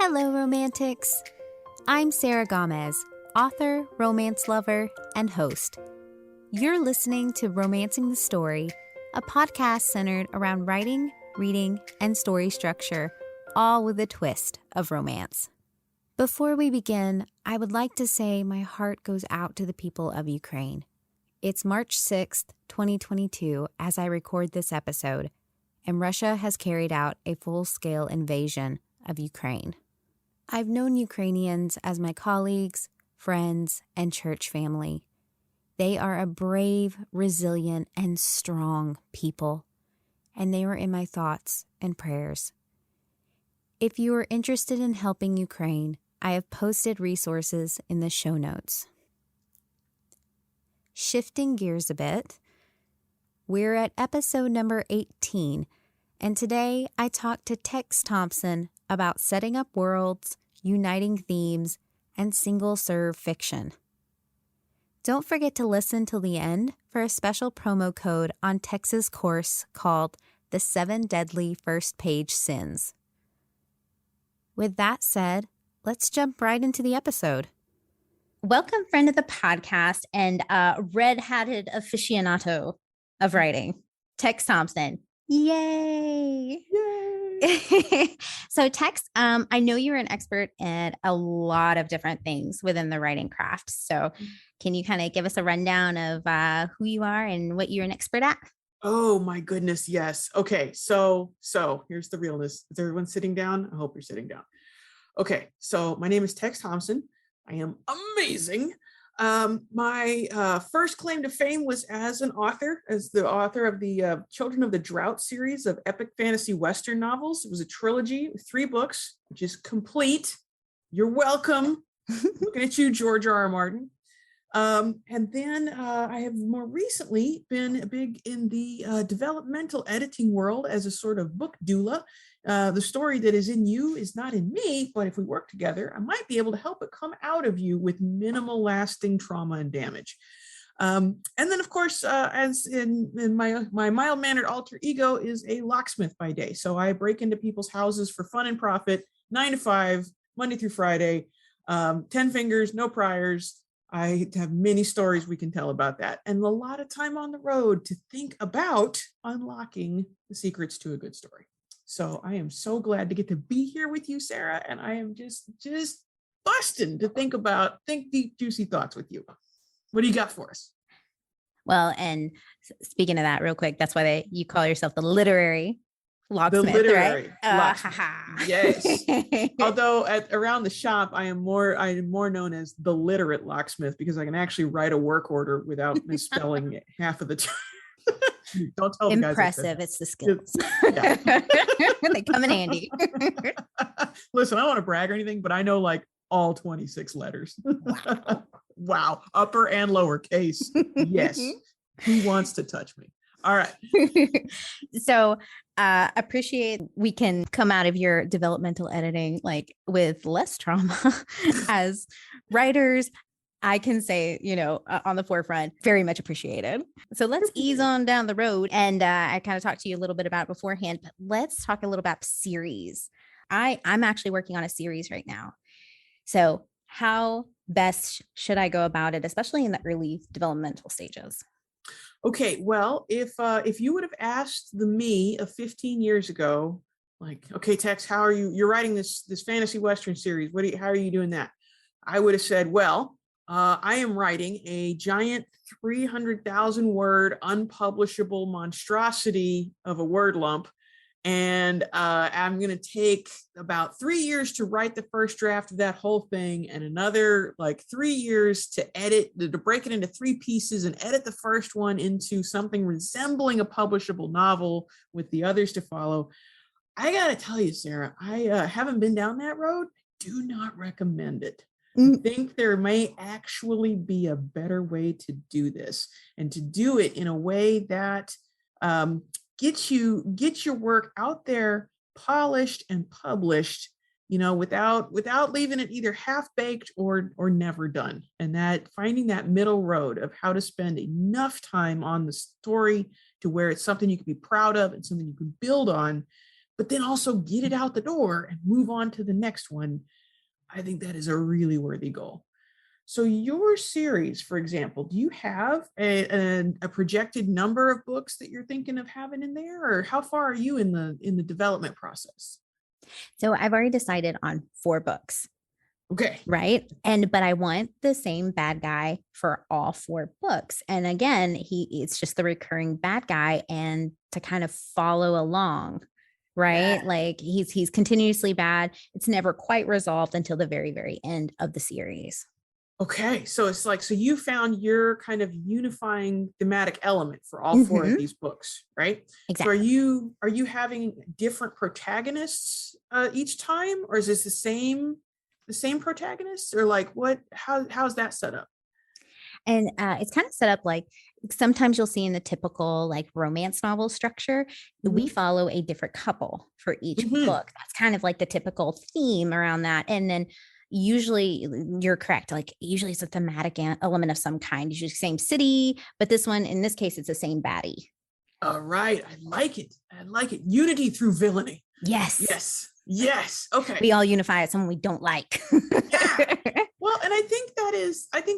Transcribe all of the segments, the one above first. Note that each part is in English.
Hello, Romantics. I'm Sarah Gomez, author, romance lover, and host. You're listening to Romancing the Story, a podcast centered around writing, reading, and story structure, all with a twist of romance. Before we begin, I would like to say my heart goes out to the people of Ukraine. It's March 6th, 2022, as I record this episode, and Russia has carried out a full-scale invasion of Ukraine. I've known Ukrainians as my colleagues, friends, and church family. They are a brave, resilient, and strong people, and they are in my thoughts and prayers. If you are interested in helping Ukraine, I have posted resources in the show notes. Shifting gears a bit, we're at episode number 18, and today I talked to Tex Thompson about setting up worlds, uniting themes, and single-serve fiction. Don't forget to listen till the end for a special promo code on Tex's course called The 7 Deadly First Page Sins. With that said, let's jump right into the episode. Welcome, friend of the podcast and red-hatted aficionado of writing, Tex Thompson. Yay! So Tex, I know you're an expert at a lot of different things within the writing craft. So can you kind of give us a rundown of who you are and what you're an expert at? Oh my goodness, yes. Okay, so here's the realness. Is everyone sitting down? I hope you're sitting down. Okay, so my name is Tex Thompson. I am amazing. My first claim to fame was as an author, as the author of the Children of the Drought series of epic fantasy Western novels. It was a trilogy with 3 books, which is complete. You're welcome. Looking at you, George R.R. Martin. And then I have more recently been big in the developmental editing world as a sort of book doula. The story that is in you is not in me, but if we work together, I might be able to help it come out of you with minimal lasting trauma and damage. And then, of course, as in my mild-mannered alter ego is a locksmith by day. So I break into people's houses for fun and profit, 9 to 5, Monday through Friday, 10 fingers, no priors. I have many stories we can tell about that, and a lot of time on the road to think about unlocking the secrets to a good story. So I am so glad to get to be here with you, Sarah, and I am just busting to think deep, juicy thoughts with you. What do you got for us? Well, and speaking of that real quick, that's why you call yourself the literary locksmith, the literary right? Locksmith. Yes. Although around the shop, I am more known as the literate locksmith because I can actually write a work order without misspelling half of the time. Don't tell the guys. Impressive. It's the skills. Yeah. They come in handy. Listen, I don't want to brag or anything, but I know like all 26 letters. Wow. Wow. Upper and lower case. Yes. Who wants to touch me? All right. So appreciate we can come out of your developmental editing like with less trauma as writers. I can say, on the forefront, very much appreciated. So let's ease on down the road. And I kind of talked to you a little bit about it beforehand, but let's talk a little about series. I'm actually working on a series right now. So how best should I go about it, especially in the early developmental stages? Okay, well, if you would have asked the me of 15 years ago, like, okay, Tex, how are you? You're writing this fantasy Western series. How are you doing that? I would have said, well, I am writing a giant 300,000 word unpublishable monstrosity of a word lump. And I'm going to take about 3 years to write the first draft of that whole thing and another like 3 years to break it into 3 pieces and edit the first one into something resembling a publishable novel with the others to follow. I got to tell you, Sarah, I haven't been down that road. Do not recommend it. I think there may actually be a better way to do this and to do it in a way that get your work out there, polished and published, without leaving it either half-baked or never done. And that finding that middle road of how to spend enough time on the story to where it's something you can be proud of and something you can build on but then also get it out the door and move on to the next one. I think that is a really worthy goal. So your series, for example, do you have a projected number of books that you're thinking of having in there, or how far are you in the development process? So I've already decided on 4 books. Okay. Right. But I want the same bad guy for all 4 books. And again, it's just the recurring bad guy and to kind of follow along. Right. Yeah. Like he's continuously bad. It's never quite resolved until the very, very end of the series. Okay. So it's like, so you found your kind of unifying thematic element for all 4 of these books, right? Exactly. So are you having different protagonists each time, or is this the same protagonists, or like how's that set up? And it's kind of set up like sometimes you'll see in the typical like romance novel structure, we follow a different couple for each book. That's kind of like the typical theme around that. And then usually you're correct. Like usually it's a thematic element of some kind, usually same city, but this one, in this case, it's the same baddie. All right. I like it. Unity through villainy. Yes. Yes. Okay. We all unify as someone we don't like. Yeah. Well, and I think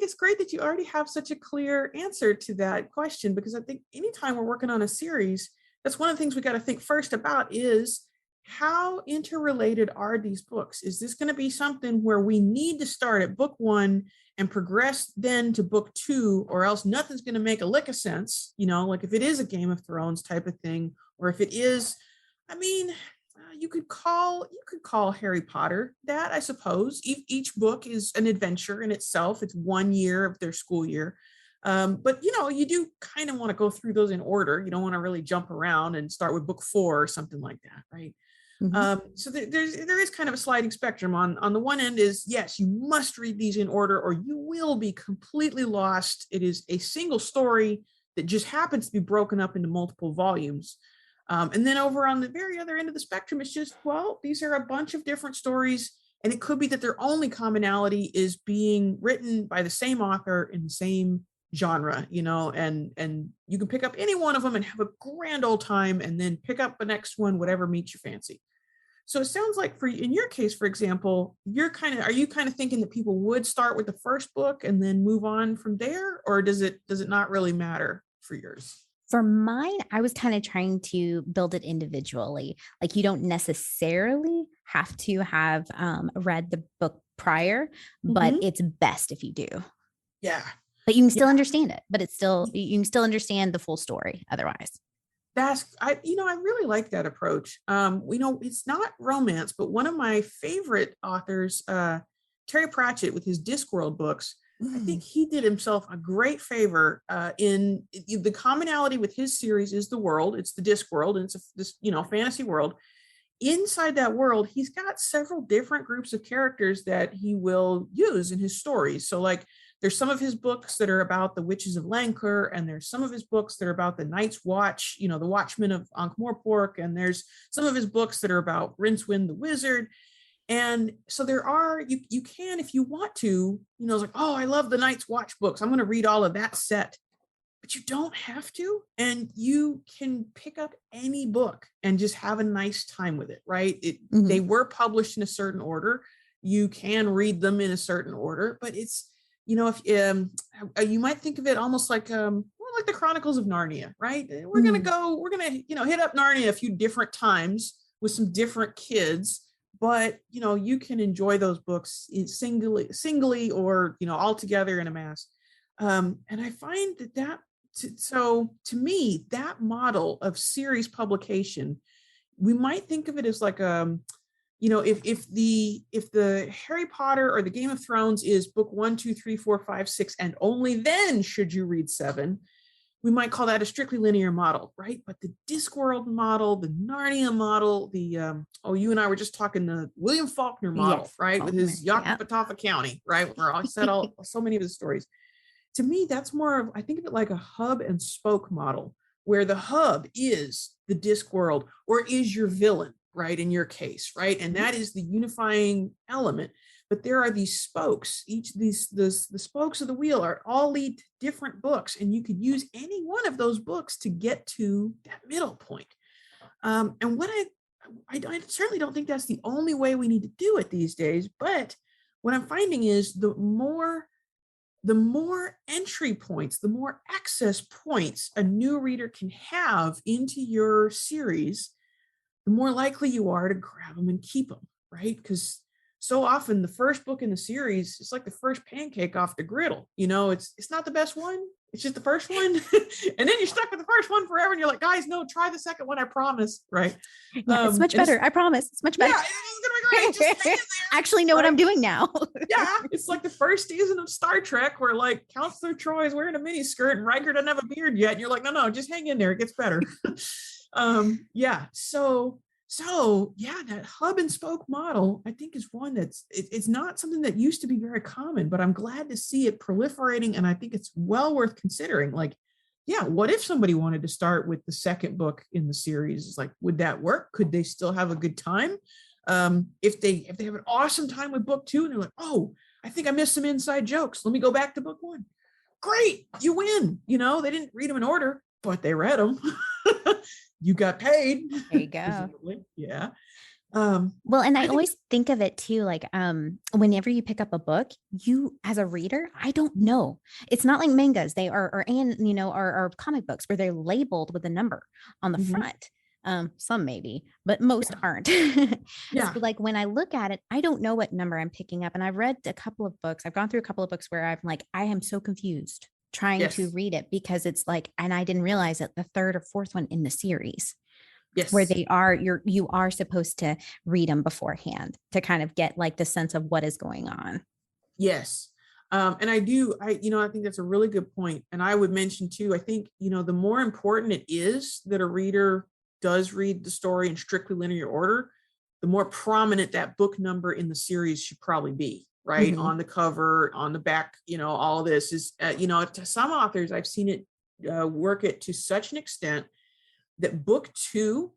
it's great that you already have such a clear answer to that question, because I think anytime we're working on a series, that's one of the things we got to think first about is how interrelated are these books? Is this going to be something where we need to start at book 1 and progress then to book 2, or else nothing's going to make a lick of sense, like if it is a Game of Thrones type of thing, or if it is, I mean, you could call Harry Potter that, I suppose. Each book is an adventure in itself. It's 1 year of their school year. But you do kind of want to go through those in order. You don't want to really jump around and start with book 4 or something like that, right? So there is kind of a sliding spectrum. On the one end is, yes, you must read these in order or you will be completely lost. It is a single story that just happens to be broken up into multiple volumes. And then over on the very other end of the spectrum, it's just, well, these are a bunch of different stories, and it could be that their only commonality is being written by the same author in the same genre, and you can pick up any one of them and have a grand old time, and then pick up the next one, whatever meets your fancy. So it sounds like in your case, for example, are you kind of thinking that people would start with the first book and then move on from there, or does it not really matter for yours? For mine, I was kind of trying to build it individually. Like you don't necessarily have to have read the book prior, but it's best if you do. Yeah. But you can still understand it, but you can still understand the full story otherwise. I really like that approach. It's not romance, but one of my favorite authors, Terry Pratchett, with his Discworld books, I think he did himself a great favor in the commonality with his series is the world. It's the Discworld, and it's this fantasy world. Inside that world, he's got several different groups of characters that he will use in his stories. So like there's some of his books that are about the witches of Lancre, and there's some of his books that are about the Night's Watch, the Watchmen of Ankh-Morpork, and there's some of his books that are about Rincewind the Wizard. And so there are, you can, if you want to, it's like, oh, I love the Night's Watch books, I'm going to read all of that set, but you don't have to. And you can pick up any book and just have a nice time with it, right? They were published in a certain order. You can read them in a certain order, but it's, if you might think of it almost like the Chronicles of Narnia, right? We're going to hit up Narnia a few different times with some different kids. But you can enjoy those books singly or all together in a mass. And I find so to me, that model of series publication, we might think of it as like if the Harry Potter or the Game of Thrones is book 1, 2, 3, 4, 5, 6, and only then should you read 7. We might call that a strictly linear model, right? But the Discworld model, the Narnia model, you and I were just talking the William Faulkner model, yes, right? Faulkner, with his Yakapatawpha County, right? Where I said so many of the stories. To me, that's more of, I think of it like a hub and spoke model, where the hub is the Discworld or is your villain, right? In your case, right? And that is the unifying element. But there are these spokes. The spokes of the wheel all lead to different books, and you could use any one of those books to get to that middle point. And what I certainly don't think that's the only way we need to do it these days. But what I'm finding is the more entry points, the more access points a new reader can have into your series, the more likely you are to grab them and keep them, right? Because so often the first book in the series is like the first pancake off the griddle. It's not the best one. It's just the first one. And then you're stuck with the first one forever. And you're like, guys, no, try the second one. I promise. Right. Yeah, it's much better. I promise. It's much better. Yeah, it's going to be great. Just hang in there. Actually know what I'm doing now. Yeah. It's like the first season of Star Trek where like Counselor Troy is wearing a mini skirt and Riker doesn't have a beard yet. And you're like, no, just hang in there. It gets better. Yeah. So yeah, that hub and spoke model, I think, is one it's not something that used to be very common, but I'm glad to see it proliferating. And I think it's well worth considering. Like, yeah, what if somebody wanted to start with the second book in the series? It's like, would that work? Could they still have a good time? If they have an awesome time with book 2 and they're like, oh, I think I missed some inside jokes. Let me go back to book 1. Great, you win. They didn't read them in order, but they read them. You got paid. There you go. Yeah. Well, and I always think of it too, like whenever you pick up a book, you as a reader, I don't know. It's not like mangas. They are or comic books where they're labeled with a number on the front. Some maybe, but most aren't. Yeah. So like when I look at it, I don't know what number I'm picking up. And I've read a couple of books. I've gone through a couple of books where I'm like, I am so confused trying to read it because it's like, and I didn't realize it, the third or fourth one in the series, where you are supposed to read them beforehand to kind of get like the sense of what is going on. Yes. And I think that's a really good point. And I would mention too, I think, the more important it is that a reader does read the story in strictly linear order, the more prominent that book number in the series should probably be. Right. Mm-hmm. On the cover, on the back, all this is, to some authors, I've seen it work it to such an extent that book 2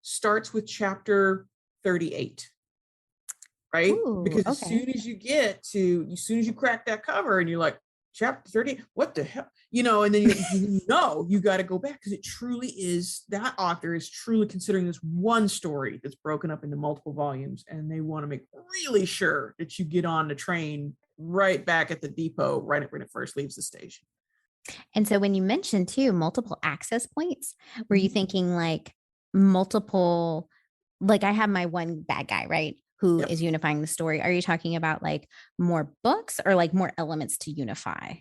starts with chapter 38. Right. Ooh, because as soon as you crack that cover and you're like, chapter 30, what the hell, and then you got to go back because it truly is, that author is truly considering this one story that's broken up into multiple volumes, and they want to make really sure that you get on the train right back at the depot right when it first leaves the station. And so when you mentioned too multiple access points, were you thinking like multiple, like I have my one bad guy, right, who is unifying the story? Are you talking about like more books or like more elements to unify?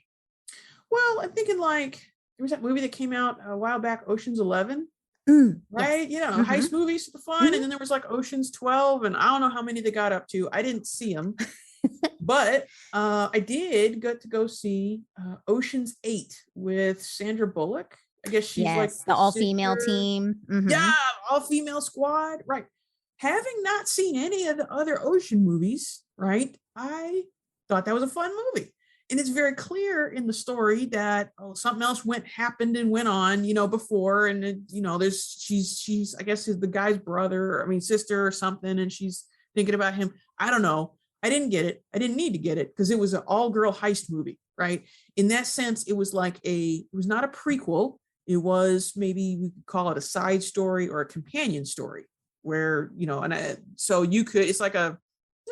Well, I'm thinking like there was that movie that came out a while back, Ocean's 11, right? Yes. Heist movies for fun. And then there was like Ocean's 12, and I don't know how many they got up to. I didn't see them, but I did get to go see Ocean's 8 with Sandra Bullock. I guess she's like the all-female team. Mm-hmm. Yeah, all-female squad, right? Having not seen any of the other Ocean movies, right, I thought that was a fun movie. And it's very clear in the story that something else happened and went on, before. And, she's, I guess, is the guy's sister or something. And she's thinking about him. I don't know. I didn't get it. I didn't need to get it because it was an all-girl heist movie, right? In that sense, it was like it was not a prequel. It maybe we could call it a side story or a companion story where, so you could, it's like a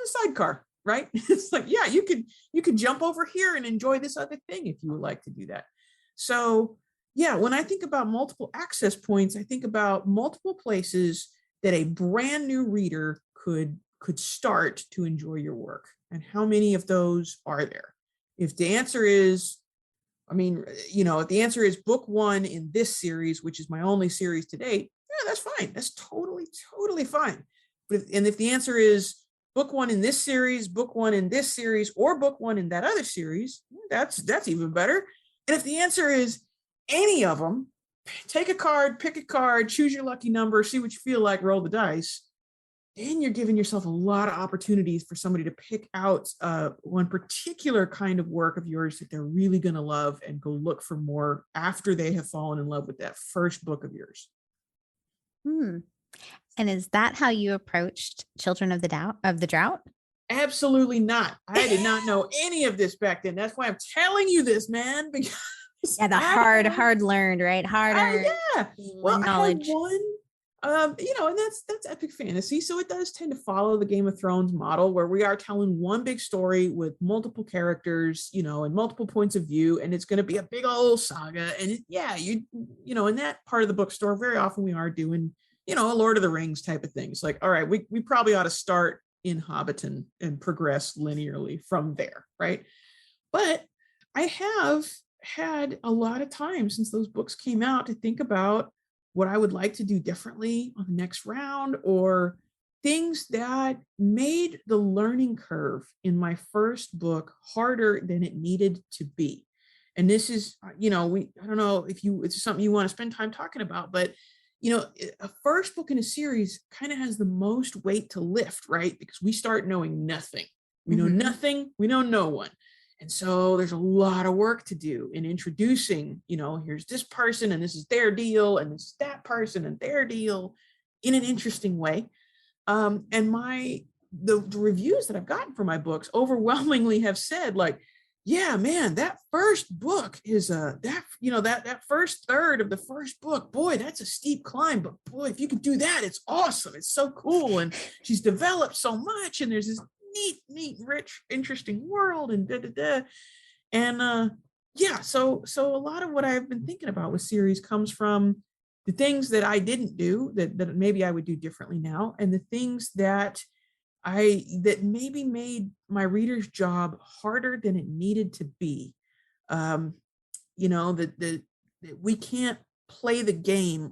sidecar, right? It's like, yeah, you could jump over here and enjoy this other thing if you would like to do that. So yeah, when I think about multiple access points, I think about multiple places that a brand new reader could start to enjoy your work. And how many of those are there? If the answer is, if the answer is book 1 in this series, which is my only series to date, yeah, that's fine. That's totally fine. But if the answer is book 1 in this series, book 1 in this series, or book 1 in that other series, that's even better. And if the answer is any of them, take a card, pick a card, choose your lucky number, see what you feel like, roll the dice. Then you're giving yourself a lot of opportunities for somebody to pick out one particular kind of work of yours that they're really going to love and go look for more after they have fallen in love with that first book of yours. And is that how you approached Children of the Drought? Absolutely not. I did not know any of this back then. That's why I'm telling you this, man. Because hard learned, right? Hard earned yeah. Well, knowledge. And that's epic fantasy. So it does tend to follow the Game of Thrones model where we are telling one big story with multiple characters, and multiple points of view, and it's going to be a big old saga. And in that part of the bookstore, very often we are doing, a Lord of the Rings type of thing. It's like, all right, we probably ought to start in Hobbiton and progress linearly from there, right? But I have had a lot of time since those books came out to think about what I would like to do differently on the next round, or things that made the learning curve in my first book harder than it needed to be. And this is, I don't know if it's something you want to spend time talking about, but a first book in a series kind of has the most weight to lift, right? Because we start knowing nothing. We know nothing, we know no one. And so there's a lot of work to do in introducing, here's this person and this is their deal, and this is that person and their deal in an interesting way. And the reviews that I've gotten for my books overwhelmingly have said, like, yeah, man, that first book is that first third of the first book, boy, that's a steep climb. But boy, if you could do that, it's awesome. It's so cool. And she's developed so much. And there's this neat, rich, interesting world and And so a lot of what I've been thinking about with series comes from the things that I didn't do that maybe I would do differently now, and the things that maybe made my reader's job harder than it needed to be. That we can't play the game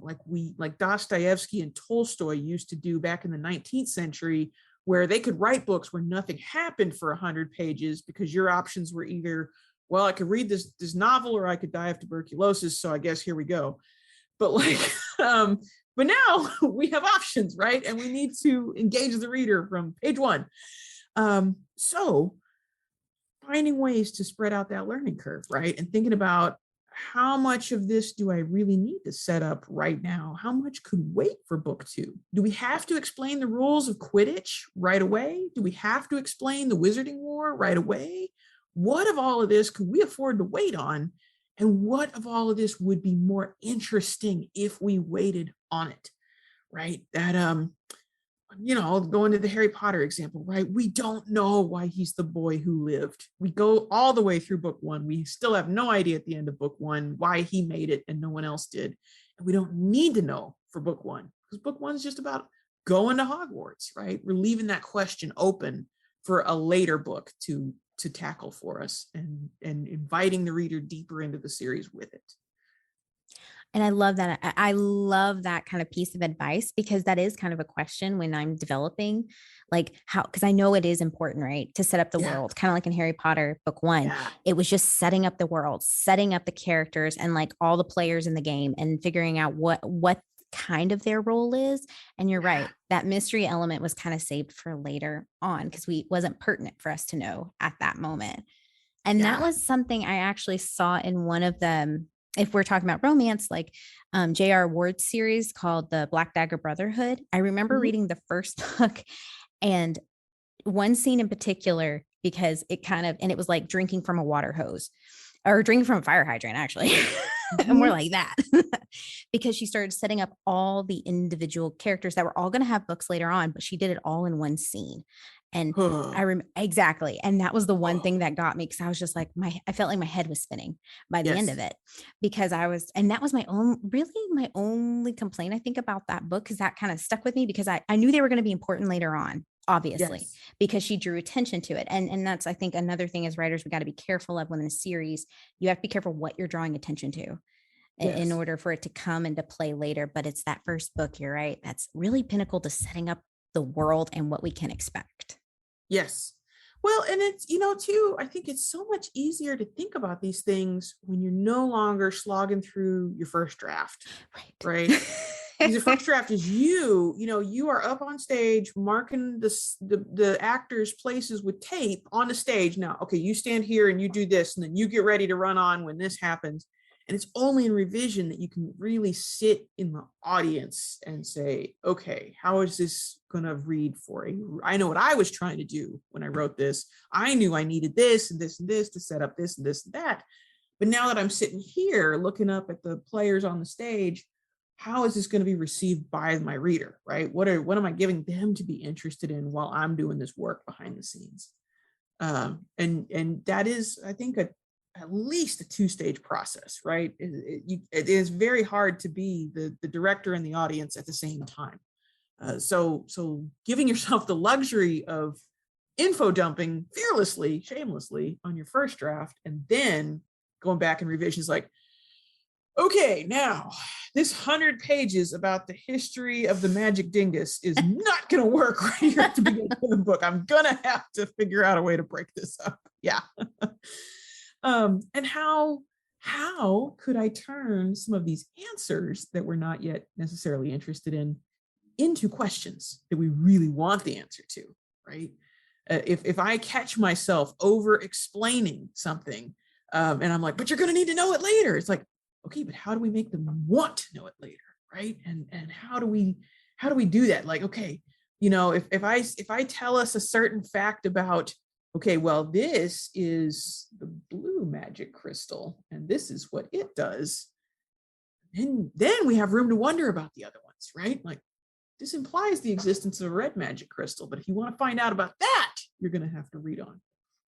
like Dostoevsky and Tolstoy used to do back in the 19th century, where they could write books where nothing happened for 100 pages because your options were either, well, I could read this novel or I could die of tuberculosis. So I guess here we go. But but now we have options, right? And we need to engage the reader from page one. So finding ways to spread out that learning curve, right? And thinking about, how much of this do I really need to set up right now? How much could wait for book 2? Do we have to explain the rules of Quidditch right away? Do we have to explain the Wizarding War right away? What of all of this could we afford to wait on? And what of all of this would be more interesting if we waited on it, right? That, going to the Harry Potter example, right? We don't know why he's the boy who lived. We go all the way through book 1. We still have no idea at the end of book 1 why he made it and no one else did. And we don't need to know for book 1, because book 1 is just about going to Hogwarts, right? We're leaving that question open for a later book to tackle for us, and inviting the reader deeper into the series with it. And I love that. I love that kind of piece of advice, because that is kind of a question when I'm developing, like how, because I know it is important, right? To set up the world, kind of like in Harry Potter book 1, it was just setting up the world, setting up the characters and like all the players in the game, and figuring out what kind of their role is. And you're right, that mystery element was kind of saved for later on, because it wasn't pertinent for us to know at that moment. And that was something I actually saw in one of them. If we're talking about romance, like J.R. Ward's series called The Black Dagger Brotherhood, I remember reading the first book, and one scene in particular, because it was like drinking from a water hose, or drinking from a fire hydrant, actually. More like that. Because she started setting up all the individual characters that were all going to have books later on, but she did it all in one scene. And I remember exactly. And that was the one thing that got me, because I was just like, I felt like my head was spinning by the end of it, because and that was my only complaint, I think, about that book, because that kind of stuck with me, because I knew they were going to be important later on, obviously, because she drew attention to it. And that's, I think, another thing as writers, we got to be careful of when in a series, you have to be careful what you're drawing attention to in order for it to come into play later. But it's that first book, you're right, that's really pinnacle to setting up the world and what we can expect. Yes. Well, and it's, too, I think it's so much easier to think about these things when you're no longer slogging through your first draft. Right. Because your first draft is you are up on stage marking the actors' places with tape on the stage. Now, okay, you stand here and you do this, and then you get ready to run on when this happens. And it's only in revision that you can really sit in the audience and say, okay, how is this going to read for you? I know what I was trying to do when I wrote this. I knew I needed this and this and this to set up this and this and that. But now that I'm sitting here looking up at the players on the stage, how is this going to be received by my reader, right? What am I giving them to be interested in while I'm doing this work behind the scenes? And that is, I think, at least a 2-stage process, right? It is very hard to be the director and the audience at the same time. So giving yourself the luxury of info dumping fearlessly, shamelessly on your first draft, and then going back and revisions like, okay, now this 100 pages about the history of the magic dingus is not going to work right here at the beginning of the book. I'm going to have to figure out a way to break this up. Yeah. And how could I turn some of these answers that we're not yet necessarily interested in into questions that we really want the answer to, right? If I catch myself over explaining something, and I'm like, but you're going to need to know it later. It's like, okay, but how do we make them want to know it later, right? And how do we do that? Like, okay, if I tell us a certain fact about, okay, well, this is the blue magic crystal, and this is what it does, and then we have room to wonder about the other ones, right? Like, this implies the existence of a red magic crystal, but if you want to find out about that, you're going to have to read on,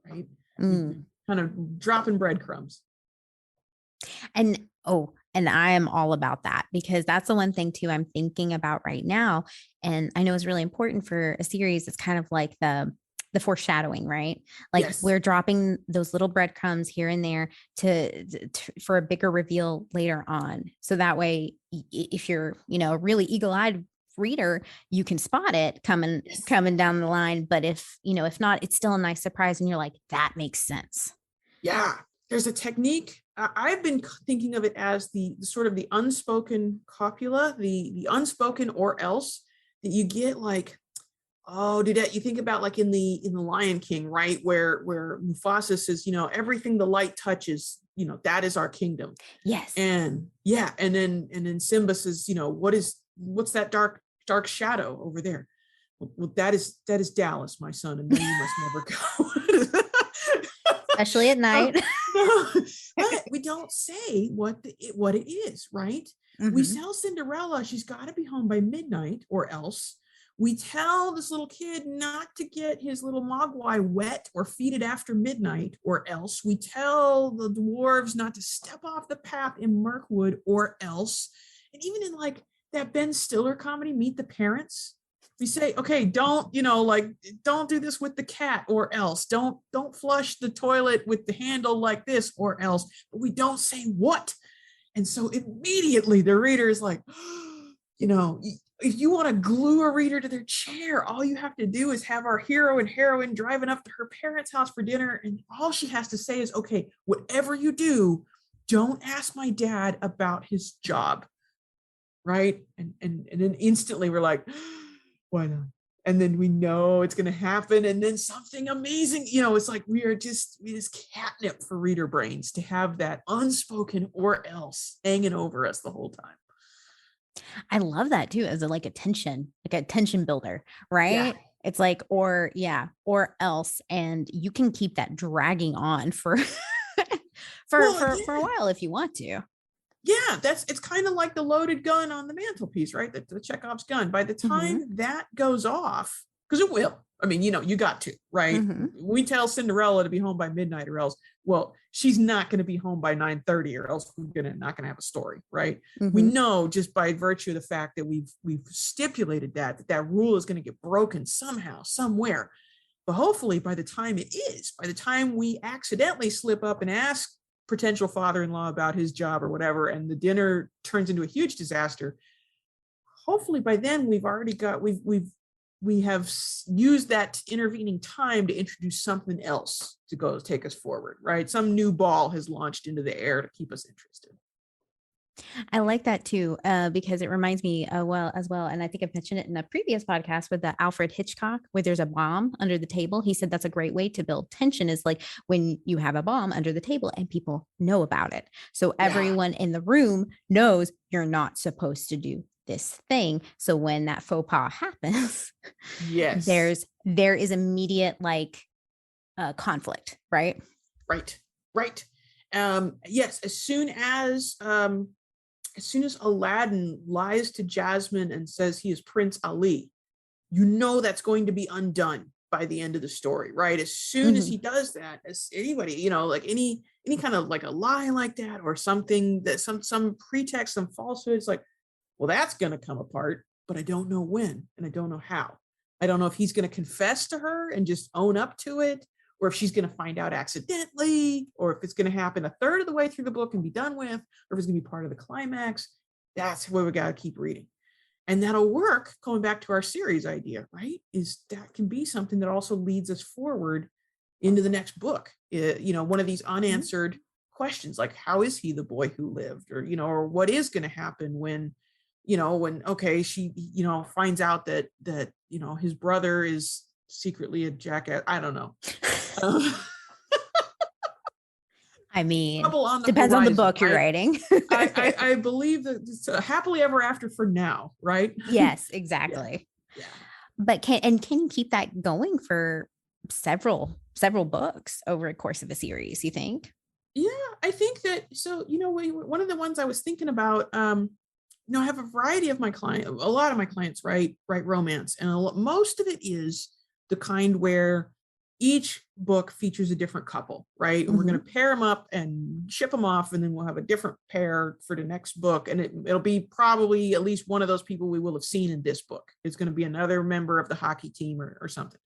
right? Kind of dropping breadcrumbs. And I am all about that, because that's the one thing too I'm thinking about right now. And I know it's really important for a series. It's kind of like the foreshadowing, right? Like, yes, we're dropping those little breadcrumbs here and there for a bigger reveal later on. So that way, if you're, a really eagle-eyed reader, you can spot it coming down the line. But if not, it's still a nice surprise, and you're like, that makes sense. Yeah. There's a technique. I've been thinking of it as the sort of the unspoken copula, the unspoken or else that you get, like, you think about, like, in the Lion King, right? Where Mufasa says, everything the light touches, that is our kingdom. Yes. And yeah. And then Simba says, what's that dark shadow over there? Well, that is Dallas, my son, and then you must never go. Especially at night. But we don't say what it is, right? Mm-hmm. We tell Cinderella she's got to be home by midnight, or else. We tell this little kid not to get his little mogwai wet or feed it after midnight, or else. We tell the dwarves not to step off the path in Mirkwood, or else. And even in, like, that Ben Stiller comedy, Meet the Parents, we say, okay, don't do this with the cat, or else. Don't flush the toilet with the handle like this, or else. But we don't say what. And so immediately the reader is like, if you want to glue a reader to their chair, all you have to do is have our hero and heroine driving up to her parents' house for dinner, and all she has to say is, okay, whatever you do, don't ask my dad about his job, right? And then instantly we're like, why not? And then we know it's going to happen, and then something amazing, it's like we just catnip for reader brains to have that unspoken or else hanging over us the whole time. I love that too, as a tension builder, right? Yeah. It's like, or else, and you can keep that dragging on for for a while if you want to. Yeah, it's kind of like the loaded gun on the mantelpiece, right? The Chekhov's gun. By the time that goes off, because it will. I mean, you got to, right? We tell Cinderella to be home by midnight, or else, well, she's not going to be home by 9:30, or else we're not going to have a story, right? We know, just by virtue of the fact that we've stipulated that rule is going to get broken somehow, somewhere. But hopefully, by the time we accidentally slip up and ask potential father-in-law about his job or whatever, and the dinner turns into a huge disaster, hopefully by then we have used that intervening time to introduce something else to go take us forward, right? Some new ball has launched into the air to keep us interested. I like that too, because it reminds me as well. And I think I've mentioned it in a previous podcast with the Alfred Hitchcock, where there's a bomb under the table. He said that's a great way to build tension, is like when you have a bomb under the table and people know about it. So everyone in the room knows you're not supposed to do this thing. So when that faux pas happens, yes, there is immediate conflict, right? Right. Yes. As soon as as soon as Aladdin lies to Jasmine and says he is Prince Ali, you know that's going to be undone by the end of the story, right? As soon as he does that, as anybody, you know, like any kind of like a lie like that, or something that some pretext, some falsehood, it's like, well, that's going to come apart, but I don't know when, and I don't know how. I don't know if he's going to confess to her and just own up to it, or if she's going to find out accidentally, or if it's going to happen a third of the way through the book and be done with, or if it's going to be part of the climax. That's where we got to keep reading. And that'll work, going back to our series idea, right? Is that can be something that also leads us forward into the next book. You know, one of these unanswered questions, like, how is he the boy who lived? Or, you know, or what is going to happen when, you know, when, okay, she, you know, finds out that, you know, his brother is secretly a jackass. I don't know. I mean, depends on the book you're writing. I believe that it's happily ever after for now, right? Yes, exactly. Yeah. But can you keep that going for several books over the course of a series, you think? Yeah, I think that, so, you know, one of the ones I was thinking about, you know, I have a variety of a lot of my clients write romance, and most of it is the kind where each book features a different couple, right? And we're going to pair them up and ship them off, and then we'll have a different pair for the next book. And it'll be probably at least one of those people we will have seen in this book. It's going to be another member of the hockey team or something.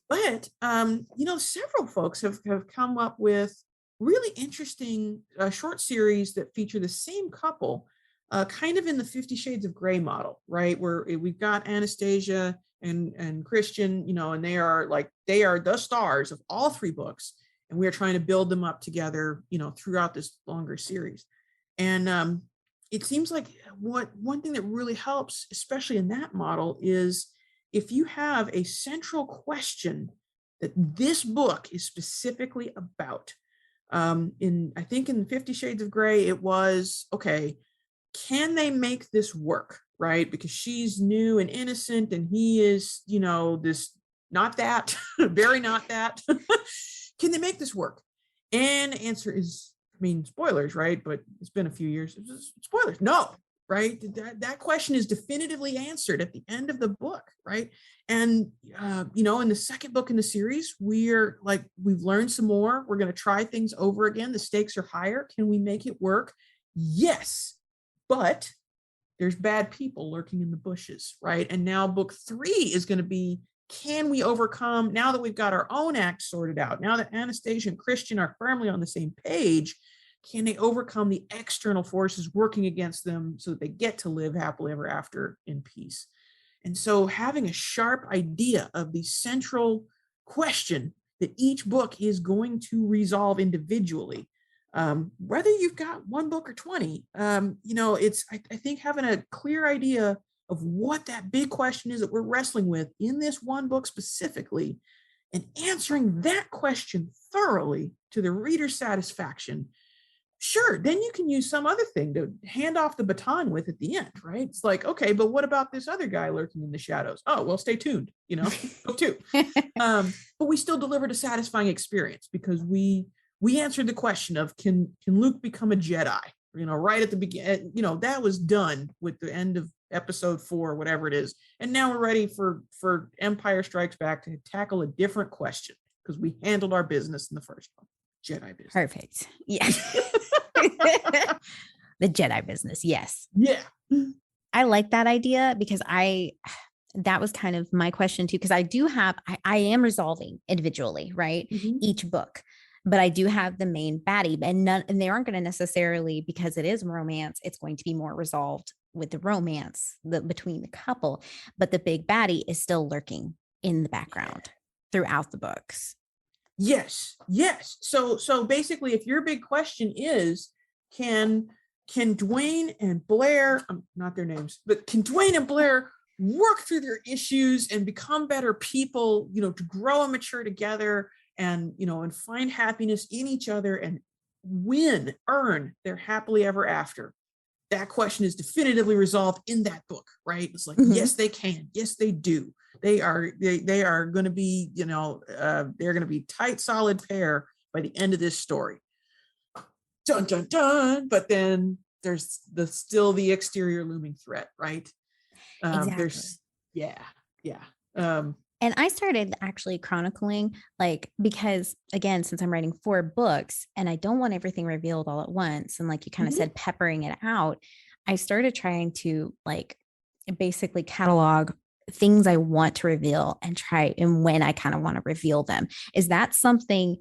But, you know, several folks have come up with really interesting short series that feature the same couple, kind of in the 50 Shades of Grey model, right? Where we've got Anastasia and Christian, you know, and they are the stars of all three books, and we're trying to build them up together, you know, throughout this longer series. And it seems like one thing that really helps, especially in that model, is if you have a central question that this book is specifically about. I think in 50 Shades of Grey, it was, okay, can they make this work, right? Because she's new and innocent, and he is, you know, this, not that, very not that. Can they make this work? And the answer is, I mean, spoilers, right? But it's been a few years. Spoilers, no, right? That question is definitively answered at the end of the book, right? And, you know, in the second book in the series, we've learned some more. We're going to try things over again. The stakes are higher. Can we make it work? Yes. But there's bad people lurking in the bushes, right? And now book 3 is going to be, can we overcome, now that we've got our own act sorted out, now that Anastasia and Christian are firmly on the same page, can they overcome the external forces working against them so that they get to live happily ever after in peace? And so having a sharp idea of the central question that each book is going to resolve individually, whether you've got one book or 20, you know, I think having a clear idea of what that big question is that we're wrestling with in this one book specifically, and answering that question thoroughly to the reader's satisfaction. Sure, then you can use some other thing to hand off the baton with at the end, right? It's like, okay, but what about this other guy lurking in the shadows? Oh, well, stay tuned, you know, book 2. But we still delivered a satisfying experience because we answered the question of, can Luke become a Jedi? You know, right at the beginning, you know, that was done with the end of episode 4, whatever it is. And now we're ready for Empire Strikes Back to tackle a different question because we handled our business in the first one. Jedi business. Perfect. Yeah. The Jedi business. Yes. Yeah. I like that idea because that was kind of my question too. Because I am resolving individually, right? Each book, but I do have the main baddie, and they aren't going to necessarily, because it is romance, it's going to be more resolved with the romance between the couple, but the big baddie is still lurking in the background throughout the books. Yes. So basically, if your big question is, can Dwayne and Blair, not their names, but can Dwayne and Blair work through their issues and become better people, you know, to grow and mature together, and, you know, and find happiness in each other and earn their happily ever after? That question is definitively resolved in that book, right? It's like, yes, they can. Yes, they do. They are going to be, you know, they're going to be tight, solid pair by the end of this story. Dun, dun, dun. But then still the exterior looming threat, right? Exactly. There's um And I started actually chronicling, like, because again, since I'm writing 4 books and I don't want everything revealed all at once, and like you kind of said, peppering it out, I started trying to like basically catalog things I want to reveal and try and when I kind of want to reveal them. Is that something?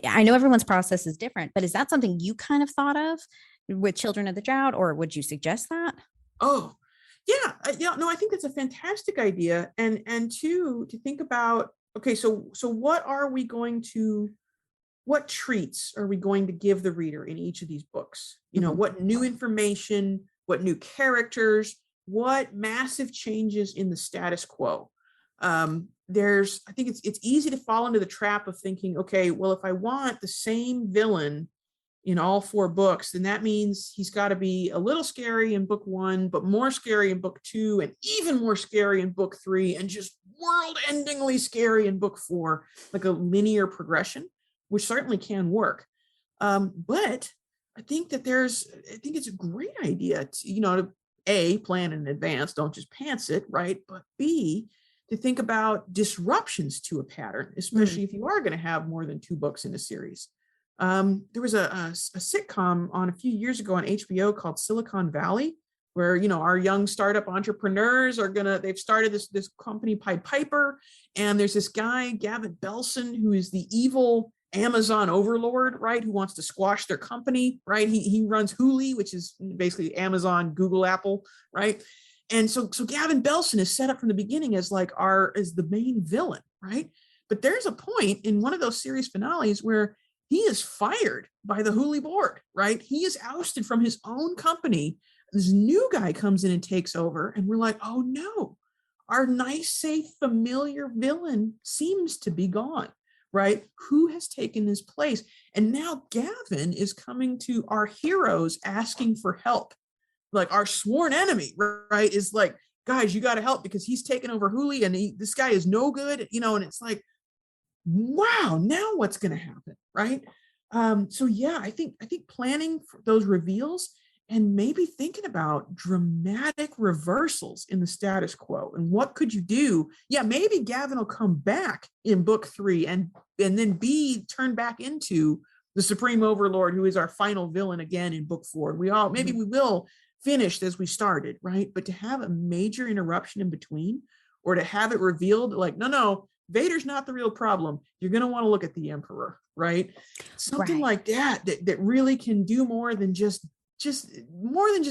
I know everyone's process is different, but is that something you kind of thought of with Children of the Drought, or would you suggest that? Oh, yeah, yeah. No, I think that's a fantastic idea, and to think about. Okay, so what treats are we going to give the reader in each of these books? What new information, what new characters, what massive changes in the status quo. I think it's easy to fall into the trap of thinking, okay, well, if I want the same villain in all 4 books, then that means he's got to be a little scary in book 1, but more scary in book 2, and even more scary in book 3, and just world-endingly scary in book 4, like a linear progression, which certainly can work. But I think it's a great idea to A, plan in advance, don't just pants it, right? But B, to think about disruptions to a pattern, especially if you are going to have more than 2 books in a series. There was a sitcom on a few years ago on HBO called Silicon Valley, where our young startup entrepreneurs they've started this company Pied Piper, and there's this guy Gavin Belson who is the evil Amazon overlord, right, who wants to squash their company, right? He runs Hulu, which is basically Amazon, Google, Apple, right? And so Gavin Belson is set up from the beginning as the main villain, right? But there's a point in one of those series finales where he is fired by the Hulu board, right? He is ousted from his own company. This new guy comes in and takes over, and we're like, oh no, our nice, safe, familiar villain seems to be gone, right? Who has taken his place? And now Gavin is coming to our heroes asking for help. Like our sworn enemy, right, is like, guys, you got to help because he's taken over Hulu, and this guy is no good, and it's like, wow, now what's going to happen, right? So yeah, I think planning for those reveals and maybe thinking about dramatic reversals in the status quo and what could you do. Yeah, maybe Gavin will come back in book 3 and then be turned back into the Supreme Overlord, who is our final villain again in book 4. We will finish as we started, right? But to have a major interruption in between, or to have it revealed like, no, Vader's not the real problem. You're going to want to look at the Emperor, right? Something like that really can do more than just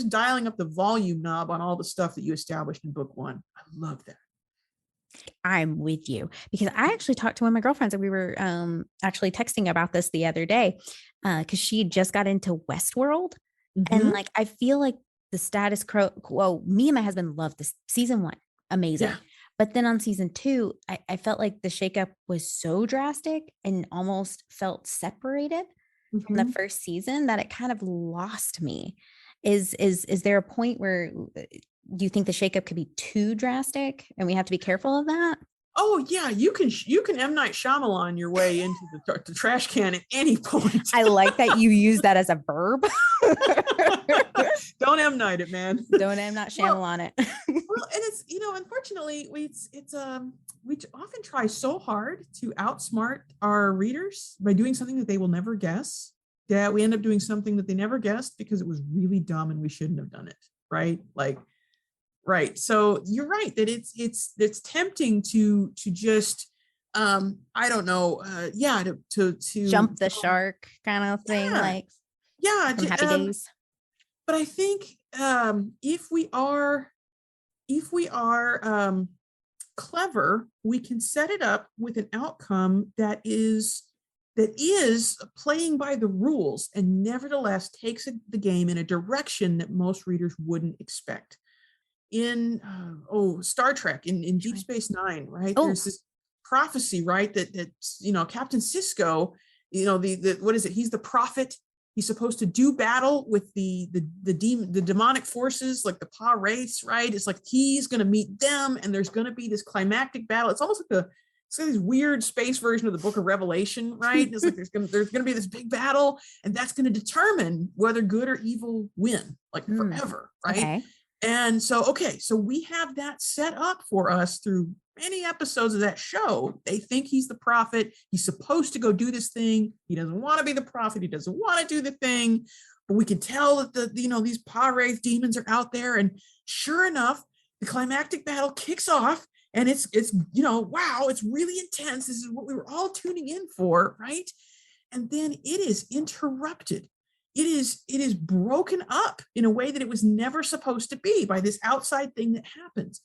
dialing up the volume knob on all the stuff that you established in book 1. I love that. I'm with you, because I actually talked to one of my girlfriends, and we were actually texting about this the other day, because she just got into Westworld. And like, I feel like the status quo, me and my husband loved this season 1. Amazing. Yeah. But then on season 2, I felt like the shakeup was so drastic and almost felt separated from the first season that it kind of lost me. Is there a point where do you think the shakeup could be too drastic and we have to be careful of that? Oh yeah, you can M. Night Shyamalan your way into the trash can at any point. I like that you use that as a verb. Don't M. Night it, man. Don't M. Night Shyamalan it. Well, and it's unfortunately we often try so hard to outsmart our readers by doing something that they will never guess, that we end up doing something that they never guessed because it was really dumb and we shouldn't have done it, right? Like, right. So you're right that it's tempting to just I don't know, to jump the shark kind of thing, like from Happy Days. But I think if we are clever, we can set it up with an outcome that is playing by the rules and nevertheless takes the game in a direction that most readers wouldn't expect. In Star Trek, in Deep Space Nine, right? There's this prophecy, right? That Captain Sisko, the what is it? He's the prophet. He's supposed to do battle with the demonic forces, like the Pa race, right? It's like he's going to meet them, and there's going to be this climactic battle. It's almost like this weird space version of the Book of Revelation, right? It's like there's gonna be this big battle, and that's gonna determine whether good or evil win, like forever, right? Okay. And so, so we have that set up for us through many episodes of that show. They think he's the prophet. He's supposed to go do this thing. He doesn't want to be the prophet. He doesn't want to do the thing. But we can tell that these Pa-wraith demons are out there. And sure enough, the climactic battle kicks off. And it's wow, it's really intense. This is what we were all tuning in for, right? And then it is interrupted. It is broken up in a way that it was never supposed to be by this outside thing that happens.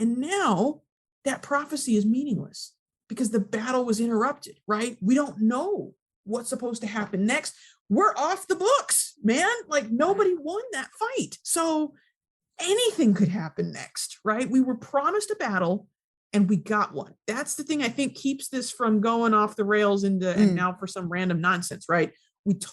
And now that prophecy is meaningless because the battle was interrupted, right? We don't know what's supposed to happen next. We're off the books, man. Like nobody won that fight. So anything could happen next, right? We were promised a battle and we got one. That's the thing I think keeps this from going off the rails into and now for some random nonsense, right?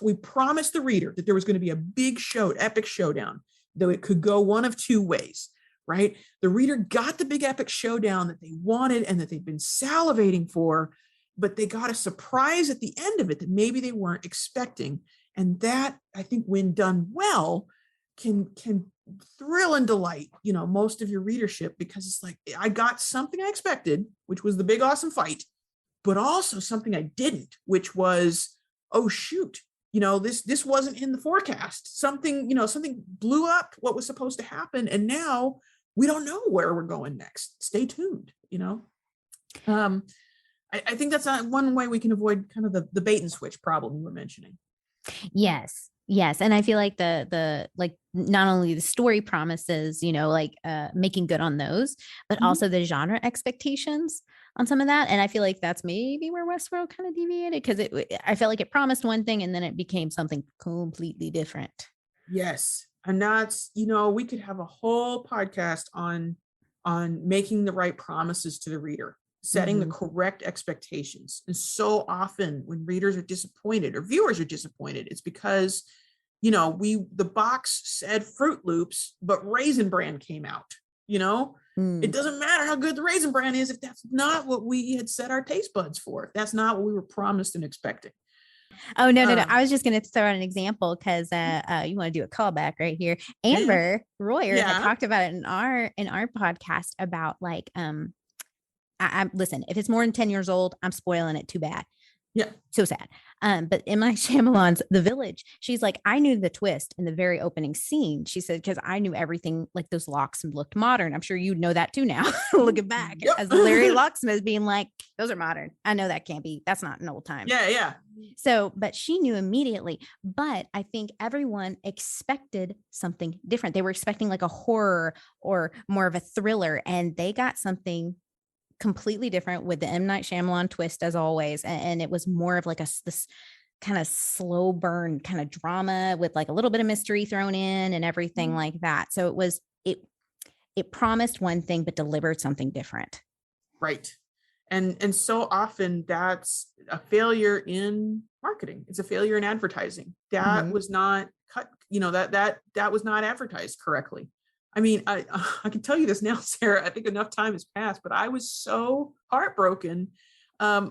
We promised the reader that there was going to be a big epic showdown, though it could go one of two ways, right? The reader got the big epic showdown that they wanted and that they'd been salivating for, but they got a surprise at the end of it that maybe they weren't expecting. And that, I think, when done well, can thrill and delight, most of your readership, because it's like, I got something I expected, which was the big, awesome fight, but also something I didn't, which was, oh shoot, this wasn't in the forecast. Something blew up what was supposed to happen. And now we don't know where we're going next. Stay tuned, I think that's one way we can avoid kind of the bait and switch problem you were mentioning. Yes. And I feel like the not only the story promises, making good on those, but also the genre expectations on some of that. And I feel like that's maybe where Westworld kind of deviated, because I felt like it promised one thing and then it became something completely different. Yes. And that's, we could have a whole podcast on making the right promises to the reader, setting the correct expectations. And so often when readers are disappointed or viewers are disappointed, it's because, the box said Fruit Loops, but Raisin Bran came out, It doesn't matter how good the Raisin Bran is if that's not what we had set our taste buds for. If that's not what we were promised and expecting. Oh, no. I was just going to throw out an example because you want to do a callback right here. Amber Royer had talked about it in our podcast about like, I listen, if it's more than 10 years old, I'm spoiling it too bad. Yeah. So sad. But in my Shyamalan's The Village, she's like, I knew the twist in the very opening scene. She said, because I knew everything, like those locks looked modern. I'm sure you know that too now, looking back as Larry Locksmith being like, those are modern. I know that can't be, that's not an old time. Yeah. So, but she knew immediately. But I think everyone expected something different. They were expecting like a horror or more of a thriller, and they got something completely different with the M. Night Shyamalan twist, as always. And it was more of like this kind of slow burn kind of drama with like a little bit of mystery thrown in and everything like that. So it promised one thing, but delivered something different. Right. And so often that's a failure in marketing. It's a failure in advertising. That was not cut, that was not advertised correctly. I mean, I can tell you this now, Sarah, I think enough time has passed, but I was so heartbroken. When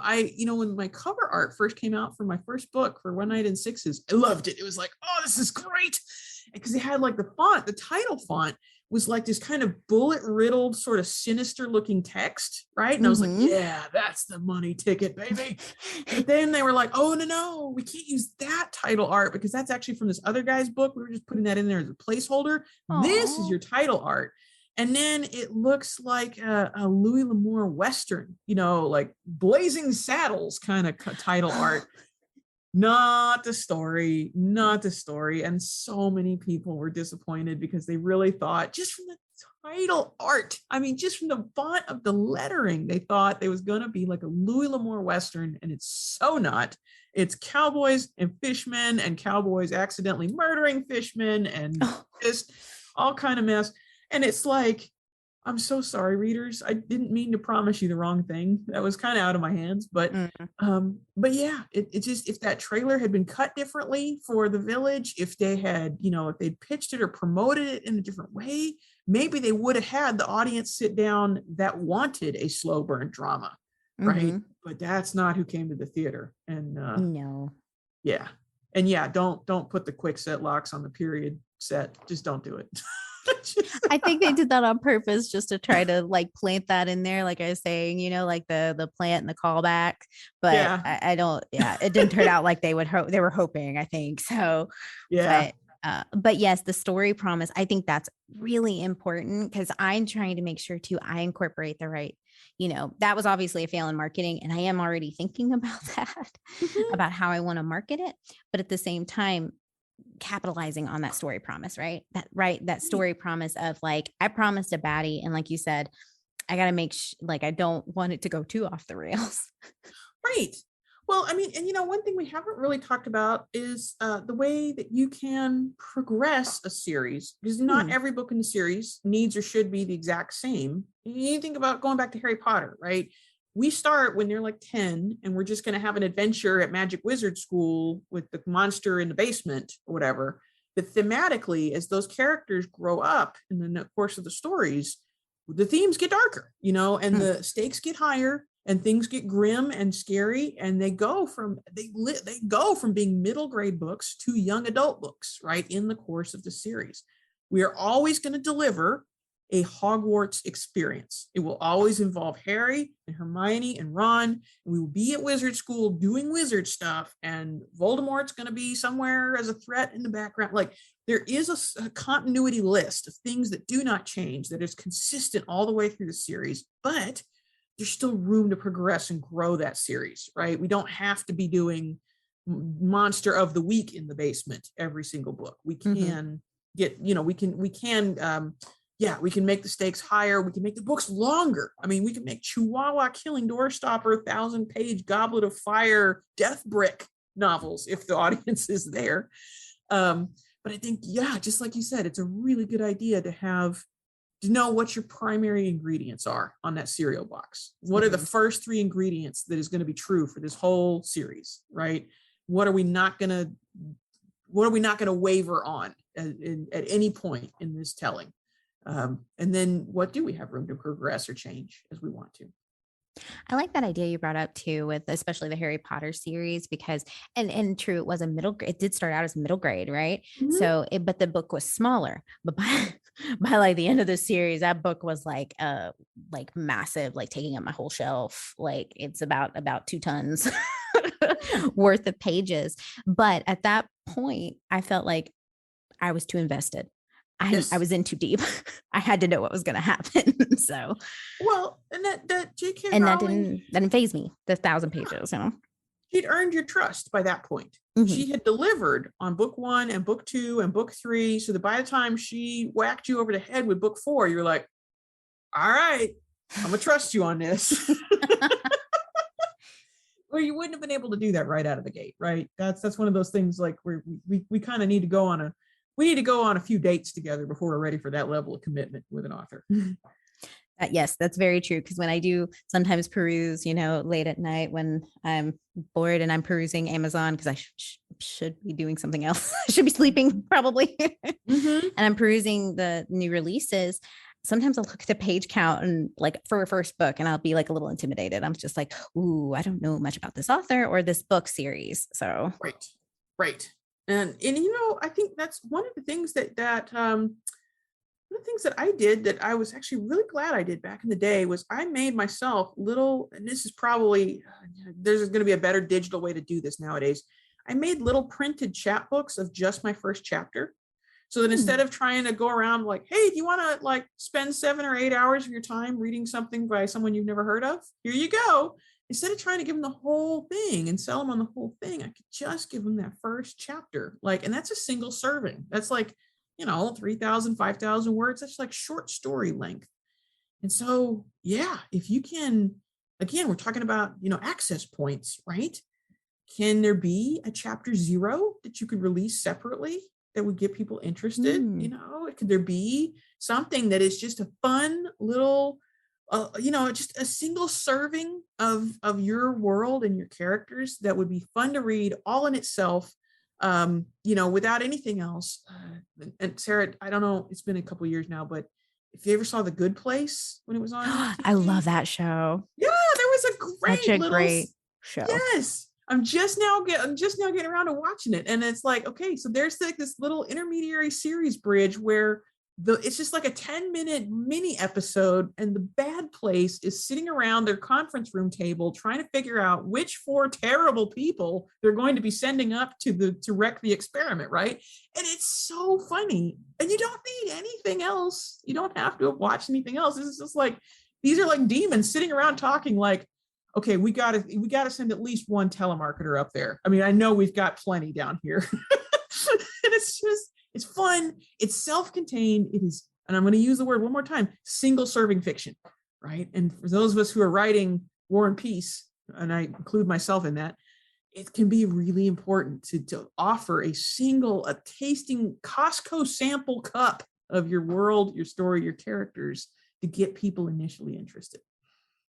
my cover art first came out for my first book for One Night in Sixes, I loved it. It was like, oh, this is great. Because it had like the title font was like this kind of bullet riddled sort of sinister looking text, right? And I was like, yeah, that's the money ticket, baby. But then they were like, oh, no, we can't use that title art because that's actually from this other guy's book. We were just putting that in there as a placeholder. Aww. This is your title art. And then it looks like a Louis L'Amour Western, like Blazing Saddles kind of title art. Not the story. And so many people were disappointed because they really thought, just from the title art, just from the font of the lettering, they thought there was going to be like a Louis L'Amour Western, and it's so not. It's cowboys and fishmen, and cowboys accidentally murdering fishmen, and just all kind of mess. And it's like, I'm so sorry, readers. I didn't mean to promise you the wrong thing. That was kind of out of my hands. But yeah, it just, if that trailer had been cut differently for The Village, if they had, if they'd pitched it or promoted it in a different way, maybe they would have had the audience sit down that wanted a slow burn drama. right? But that's not who came to the theater. And No. yeah. And yeah, don't put the quick set locks on the period set. Just don't do it. I think they did that on purpose just to try to like plant that in there, like I was saying, like the plant and the callback. But Yeah. I don't, it didn't turn out like they were hoping, I think. So yeah. But yes, the story promise, I think that's really important because I'm trying to make sure too, I incorporate the right, that was obviously a fail in marketing. And I am already thinking about that, about how I want to market it. But at the same time, capitalizing on that story promise, right? That story promise of like, I promised a baddie. And like you said, I got to make I don't want it to go too off the rails. Right. Well, I mean, and one thing we haven't really talked about is the way that you can progress a series, because not every book in the series needs or should be the exact same. You think about going back to Harry Potter, right? We start when they're like 10 and we're just going to have an adventure at Magic Wizard School with the monster in the basement or whatever. But thematically, as those characters grow up in the course of the stories, the themes get darker, and the stakes get higher. And things get grim and scary, and they go from being middle grade books to young adult books, right, in the course of the series. We are always going to deliver a Hogwarts experience. It will always involve Harry and Hermione and Ron, and we will be at wizard school doing wizard stuff, and Voldemort's going to be somewhere as a threat in the background. Like, there is a continuity list of things that do not change, that is consistent all the way through the series, but there's still room to progress and grow that series, right? We don't have to be doing monster of the week in the basement every single book. We can get, we can make the stakes higher. We can make the books longer. I mean, we can make Chihuahua Killing Doorstopper, 1,000-page Goblet of Fire, Death Brick novels if the audience is there. But I think, just like you said, it's a really good idea to know what your primary ingredients are on that cereal box. What are the first 3 ingredients that is going to be true for this whole series, right? What are we not going to waver on at any point in this telling? And then what do we have room to progress or change as we want to? I like that idea you brought up too, with especially the Harry Potter series, because and true, it was it did start out as middle grade, right? So but the book was smaller, but by like the end of the series, that book was like massive, like taking up my whole shelf. Like it's about 2 tons worth of pages. But at that point, I felt like I was too invested. I was in too deep. I had to know what was going to happen. So, well, and that J.K. and Rowling, that didn't faze me. The 1,000 pages, she'd earned your trust by that point. She had delivered on book 1 and book 2 and book 3, so that by the time she whacked you over the head with book 4, you're like, all right, I'm gonna trust you on this. Well, you wouldn't have been able to do that right out of the gate, right? That's one of those things like where we kind of need to go on a few dates together before we're ready for that level of commitment with an author. Yes, that's very true. Because when I do sometimes peruse, late at night when I'm bored and I'm perusing Amazon, because I should be doing something else. I should be sleeping probably. And I'm perusing the new releases. Sometimes I'll look at the page count and like for a first book, and I'll be like a little intimidated. I'm just like, ooh, I don't know much about this author or this book series. So right. And I think that's one of the things that one of the things that I did that I was actually really glad I did back in the day was I made myself little, and this is probably, there's going to be a better digital way to do this nowadays. I made little printed chapbooks of just my first chapter. So that instead of trying to go around like, hey, do you want to like spend 7 or 8 hours of your time reading something by someone you've never heard of? Here you go. Instead of trying to give them the whole thing and sell them on the whole thing, I could just give them that first chapter. And that's a single serving. That's 3,000, 5,000 words. That's like short story length. And so, if you can, again, we're talking about, access points, right? Can there be a chapter 0 that you could release separately that would get people interested? Could there be something that is just a fun little, just a single serving of your world and your characters that would be fun to read all in itself, without anything else. And Sarah, I don't know, it's been a couple years now, but if you ever saw The Good Place when it was on TV, I love that show. Yeah, there was is a such a great great show. Yes. I'm just now getting around to watching it. And it's like, okay, so there's like this little intermediary series bridge where it's just like a 10-minute mini episode, and the bad place is sitting around their conference room table trying to figure out which 4 terrible people they're going to be sending up to wreck the experiment, right? And it's so funny. And you don't need anything else. You don't have to watch anything else. This is just like, these are like demons sitting around talking like, okay, we gotta send at least one telemarketer up there. I mean, I know we've got plenty down here. And it's fun. It's self-contained. It is, and I'm going to use the word one more time, single serving fiction, right? And for those of us who are writing War and Peace, and I include myself in that, it can be really important to offer a tasting Costco sample cup of your world, your story, your characters to get people initially interested.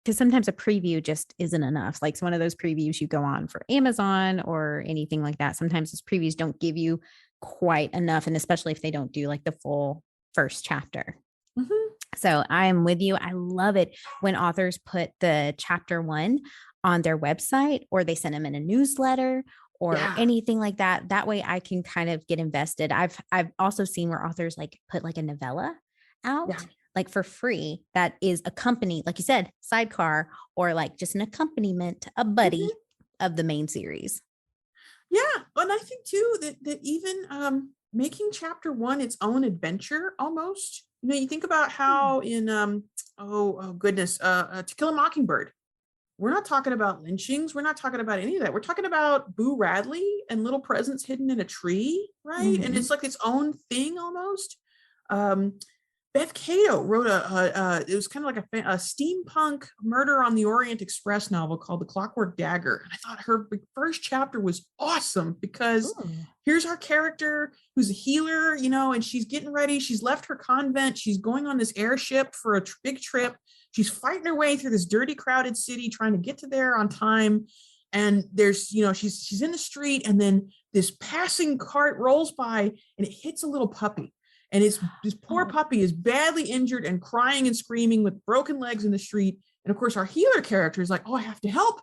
Because sometimes a preview just isn't enough. Like it's one of those previews you go on for Amazon or anything like that. Sometimes those previews don't give you quite enough. And especially if they don't do like the full first chapter. Mm-hmm. So I'm with you. I love it when authors put the chapter 1 on their website, or they send them in a newsletter or anything like that. That way I can kind of get invested. I've also seen where authors like put like a novella out. Like for free, that is accompanied, like you said, sidecar, or like just an accompaniment, a buddy of the main series. Yeah. And I think too that even making chapter 1 its own adventure almost. You know, you think about how in To Kill a Mockingbird, we're not talking about lynchings, we're not talking about any of that. We're talking about Boo Radley and little presents hidden in a tree, right? Mm-hmm. And it's like its own thing almost. Beth Cato wrote it was kind of like a steampunk Murder on the Orient Express novel called The Clockwork Dagger. And I thought her first chapter was awesome because here's our character who's a healer, you know, and she's getting ready. She's left her convent. She's going on this airship for a big trip. She's fighting her way through this dirty, crowded city, trying to get to there on time. And there's, you know, she's in the street, and then this passing cart rolls by and it hits a little puppy. And this poor puppy is badly injured and crying and screaming with broken legs in the street. And of course, our healer character is like, oh, I have to help.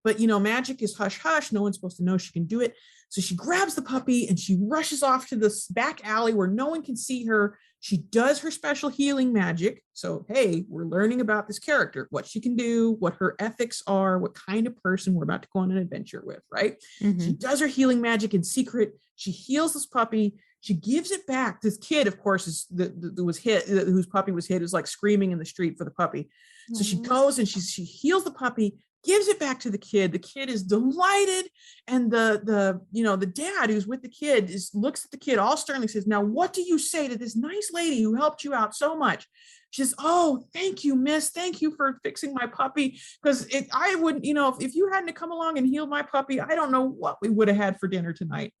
But, you know, magic is hush, hush. No one's supposed to know she can do it. So she grabs the puppy and she rushes off to this back alley where no one can see her. She does her special healing magic. So, hey, we're learning about this character, what she can do, what her ethics are, what kind of person we're about to go on an adventure with, right? Mm-hmm. She does her healing magic in secret. She heals this puppy. She gives it back. This kid, of course, whose puppy was hit, is like screaming in the street for the puppy. Mm-hmm. So she goes and she heals the puppy, gives it back to the kid. The kid is delighted, and the dad who's with the kid looks at the kid all sternly, says, "Now, what do you say to this nice lady who helped you out so much?" She says, "Oh, thank you, miss. Thank you for fixing my puppy. Because I wouldn't, you know, if you hadn't come along and healed my puppy, I don't know what we would have had for dinner tonight."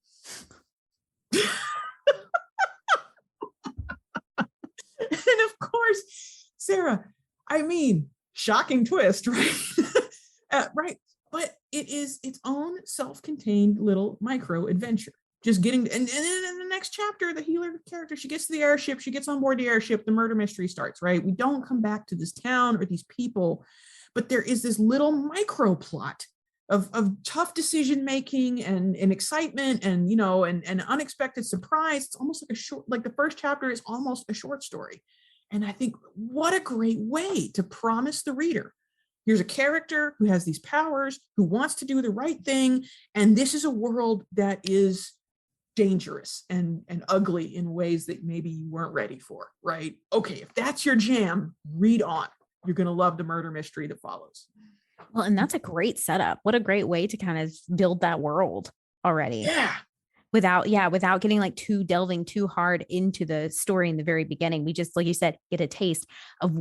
And of course, Sarah, I mean, shocking twist, right? Right. But it is its own self-contained little micro adventure. Just getting, and in the next chapter, the healer character, she gets to the airship, she gets on board the airship, the murder mystery starts, right? We don't come back to this town or these people, but there is this little micro plot of tough decision making and excitement and, you know, and unexpected surprise. It's almost like like the first chapter is almost a short story. And I think what a great way to promise the reader, here's a character who has these powers, who wants to do the right thing. And this is a world that is dangerous and ugly in ways that maybe you weren't ready for, right? Okay, if that's your jam, read on. You're going to love the murder mystery that follows. Well, and that's a great setup. What a great way to kind of build that world already. Yeah. Without getting like delving too hard into the story in the very beginning. We just, like you said, get a taste of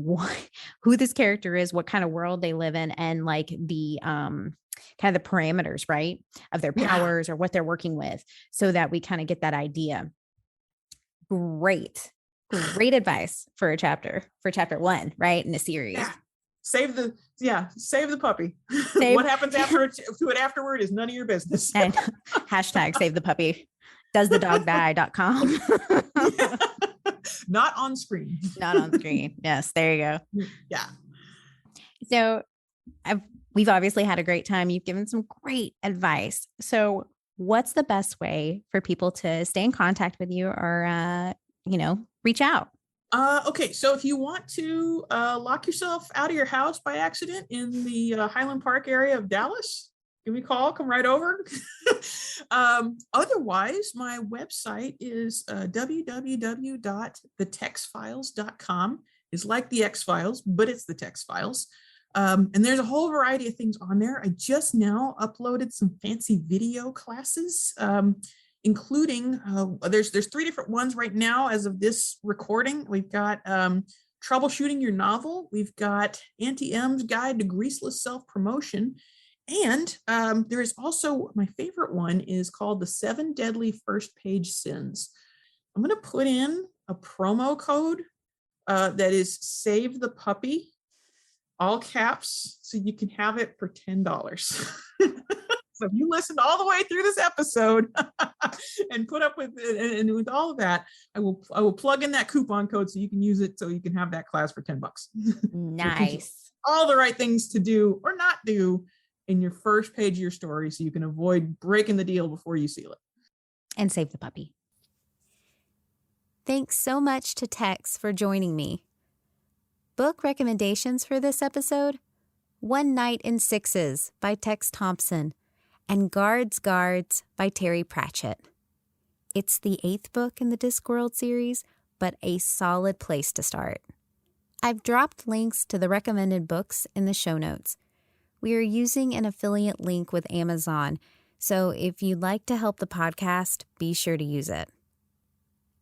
who this character is, what kind of world they live in, and like the kind of the parameters, right, of their powers or what they're working with, so that we kind of get that idea. Great advice for chapter 1, right, in a series. Yeah. Save the puppy. What happens to it afterward is none of your business. And hashtag save the puppy. Doesthedogdie.com. Not on screen. Not on screen. Yes, there you go. Yeah. So We've obviously had a great time. You've given some great advice. So what's the best way for people to stay in contact with you or, reach out? Okay, so if you want to lock yourself out of your house by accident in the Highland Park area of Dallas, give me a call, come right over. Otherwise, my website is www.thetexfiles.com. It's like the X-Files, but it's the Tex Files. And there's a whole variety of things on there. I just now uploaded some fancy video classes, including there's 3 different ones right now as of this recording. We've got troubleshooting your novel. We've got Auntie M's Guide to Greaseless Self-Promotion. And there is also, my favorite one is called The 7 Deadly First Page Sins. I'm going to put in a promo code that is Save the Puppy, all caps, so you can have it for $10. So if you listened all the way through this episode and put up with it and with all of that, I will plug in that coupon code so you can use it so you can have that class for $10. Nice. All the right things to do or not do in your first page of your story so you can avoid breaking the deal before you seal it. And save the puppy. Thanks so much to Tex for joining me. Book recommendations for this episode: One Night in Sixes by Tex Thompson and Guards by Terry Pratchett. It's the 8th book in the Discworld series, but a solid place to start. I've dropped links to the recommended books in the show notes. We are using an affiliate link with Amazon, so if you'd like to help the podcast, be sure to use it.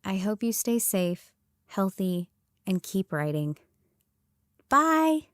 I hope you stay safe, healthy, and keep writing. Bye!